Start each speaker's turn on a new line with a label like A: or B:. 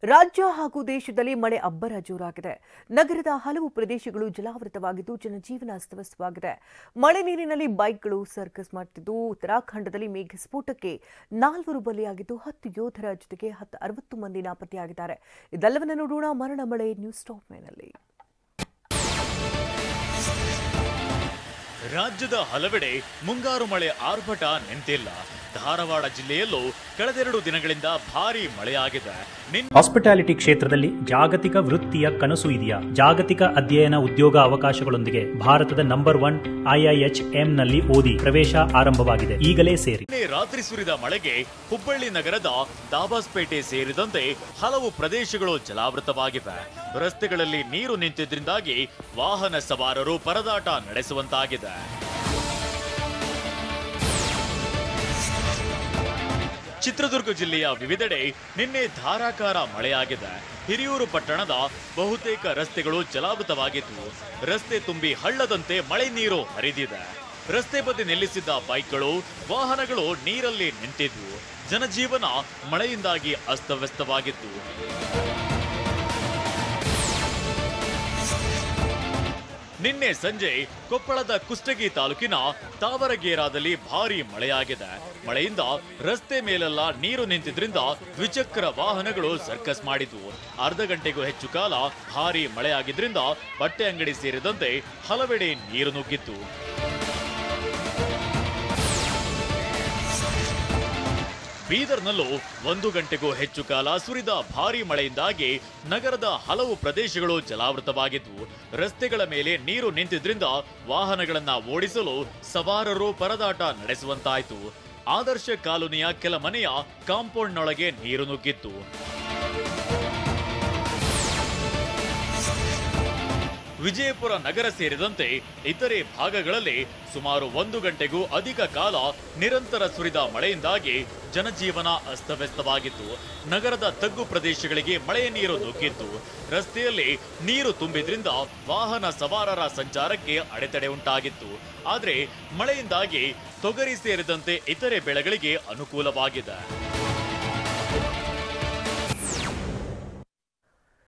A: ರಾಜ್ಯ ಹಾಗೂ ದೇಶದಲ್ಲಿ ಮಳೆ ಅಬ್ಬರ ಜೋರಾಗಿದೆ. ನಗರದ ಹಲವು ಪ್ರದೇಶಗಳು ಜಲಾವೃತವಾಗಿದ್ದು ಜನಜೀವನ ಅಸ್ತವ್ಯಸ್ತವಾಗಿದೆ. ಮಳೆ ನೀರಿನಲ್ಲಿ ಬೈಕ್ಗಳು ಸರ್ಕಸ್ ಮಾಡುತ್ತಿದ್ದು, ಉತ್ತರಾಖಂಡದಲ್ಲಿ ಮೇಘಸ್ಫೋಟಕ್ಕೆ 4 ಬಲಿಯಾಗಿದ್ದು 10 ಯೋಧರ ಜೊತೆಗೆ 60 ಮಂದಿ ನಾಪತ್ತೆಯಾಗಿದ್ದಾರೆ. ಇದೆಲ್ಲವನ್ನ ನೋಡೋಣ ಮರಣ ಮಳೆ ನ್ಯೂಸ್ ಟಾಪ್ ಮೇನಲ್ಲಿ.
B: ರಾಜ್ಯದ ಹಲವೆಡೆ ಮುಂಗಾರು ಮಳೆ ಆರ್ಭಟ ನಿಂತಿಲ್ಲ. ಧಾರವಾಡ ಜಿಲ್ಲೆಯಲ್ಲೂ ಕಳೆದೆರಡು ದಿನಗಳಿಂದ ಭಾರೀ ಮಳೆಯಾಗಿದೆ.
C: ಹಾಸ್ಪಿಟಾಲಿಟಿ ಕ್ಷೇತ್ರದಲ್ಲಿ ಜಾಗತಿಕ ವೃತ್ತಿಯ ಕನಸು ಇದೆಯಾ? ಜಾಗತಿಕ ಅಧ್ಯಯನ ಉದ್ಯೋಗ ಅವಕಾಶಗಳೊಂದಿಗೆ ಭಾರತದ ನಂಬರ್ 1 IIHM ನಲ್ಲಿ ಓದಿ ಪ್ರವೇಶ ಆರಂಭವಾಗಿದೆ. ಈಗಲೇ ಸೇರಿ.
B: ರಾತ್ರಿ ಸುರಿದ ಮಳೆಗೆ ಹುಬ್ಬಳ್ಳಿ ನಗರದ ದಾಬಾಸ್ಪೇಟೆ ಸೇರಿದಂತೆ ಹಲವು ಪ್ರದೇಶಗಳು ಜಲಾವೃತವಾಗಿವೆ. ರಸ್ತೆಗಳಲ್ಲಿ ನೀರು ನಿಂತಿದ್ರಿಂದಾಗಿ ವಾಹನ ಸವಾರರು ಪರದಾಟ ನಡೆಸುವಂತಾಗಿದೆ. ಚಿತ್ರದುರ್ಗ ಜಿಲ್ಲೆಯ ವಿವಿಧೆಡೆ ನಿನ್ನೆ ಧಾರಾಕಾರ ಮಳೆಯಾಗಿದೆ. ಹಿರಿಯೂರು ಪಟ್ಟಣದ ಬಹುತೇಕ ರಸ್ತೆಗಳು ಜಲಾವೃತವಾಗಿದ್ದು, ರಸ್ತೆ ತುಂಬಿ ಹಳ್ಳದಂತೆ ಮಳೆ ನೀರು ಹರಿದಿದೆ. ರಸ್ತೆ ಬದಿ ನಿಲ್ಲಿಸಿದ್ದ ಬೈಕ್ಗಳು, ವಾಹನಗಳು ನೀರಲ್ಲಿ ನಿಂತಿದ್ವು. ಜನಜೀವನ ಮಳೆಯಿಂದಾಗಿ ಅಸ್ತವ್ಯಸ್ತವಾಗಿತ್ತು. ನಿನ್ನೆ ಸಂಜೆ ಕೊಪ್ಪಳದ ಕುಷ್ಟಗಿ ತಾಲೂಕಿನ ತಾವರಗೇರಾದಲ್ಲಿ ಭಾರೀ ಮಳೆಯಾಗಿದೆ. ಮಳೆಯಿಂದ ರಸ್ತೆ ಮೇಲೆಲ್ಲ ನೀರು ನಿಂತಿದ್ರಿಂದ ದ್ವಿಚಕ್ರ ವಾಹನಗಳು ಸರ್ಕಸ್ ಮಾಡಿದ್ವು. ಅರ್ಧ ಗಂಟೆಗೂ ಹೆಚ್ಚು ಕಾಲ ಭಾರೀ ಮಳೆಯಾಗಿದ್ರಿಂದ ಬಟ್ಟೆ ಅಂಗಡಿ ಸೇರಿದಂತೆ ಹಲವೆಡೆ ನೀರು ನುಗ್ಗಿತ್ತು. ಬೀದರ್ನಲ್ಲೂ 1 ಗಂಟೆಗೂ ಹೆಚ್ಚು ಕಾಲ ಸುರಿದ ಭಾರೀ ಮಳೆಯಿಂದಾಗಿ ನಗರದ ಹಲವು ಪ್ರದೇಶಗಳು ಜಲಾವೃತವಾಗಿದ್ವು. ರಸ್ತೆಗಳ ಮೇಲೆ ನೀರು ನಿಂತಿದ್ರಿಂದ ವಾಹನಗಳನ್ನ ಓಡಿಸಲು ಸವಾರರು ಪರದಾಟ ನಡೆಸುವಂತಾಯಿತು. ಆದರ್ಶ ಕಾಲೋನಿಯ ಕೆಲ ಮನೆಯ ಕಾಂಪೌಂಡ್ನೊಳಗೆ ನೀರು ನುಗ್ಗಿತ್ತು. ವಿಜಯಪುರ ನಗರ ಸೇರಿದಂತೆ ಇತರೆ ಭಾಗಗಳಲ್ಲಿ ಸುಮಾರು 1 ಗಂಟೆಗೂ ಅಧಿಕ ಕಾಲ ನಿರಂತರ ಸುರಿದ ಮಳೆಯಿಂದಾಗಿ ಜನಜೀವನ ಅಸ್ತವ್ಯಸ್ತವಾಗಿತ್ತು. ನಗರದ ತಗ್ಗು ಪ್ರದೇಶಗಳಿಗೆ ಮಳೆಯ ನೀರು ನುಗ್ಗಿತ್ತು. ರಸ್ತೆಯಲ್ಲಿ ನೀರು ತುಂಬಿದ್ರಿಂದ ವಾಹನ ಸವಾರರ ಸಂಚಾರಕ್ಕೆ ಅಡೆತಡೆ ಉಂಟಾಗಿತ್ತು. ಆದರೆ ಮಳೆಯಿಂದಾಗಿ ತೊಗರಿ ಸೇರಿದಂತೆ ಇತರೆ ಬೆಳೆಗಳಿಗೆ ಅನುಕೂಲವಾಗಿದೆ.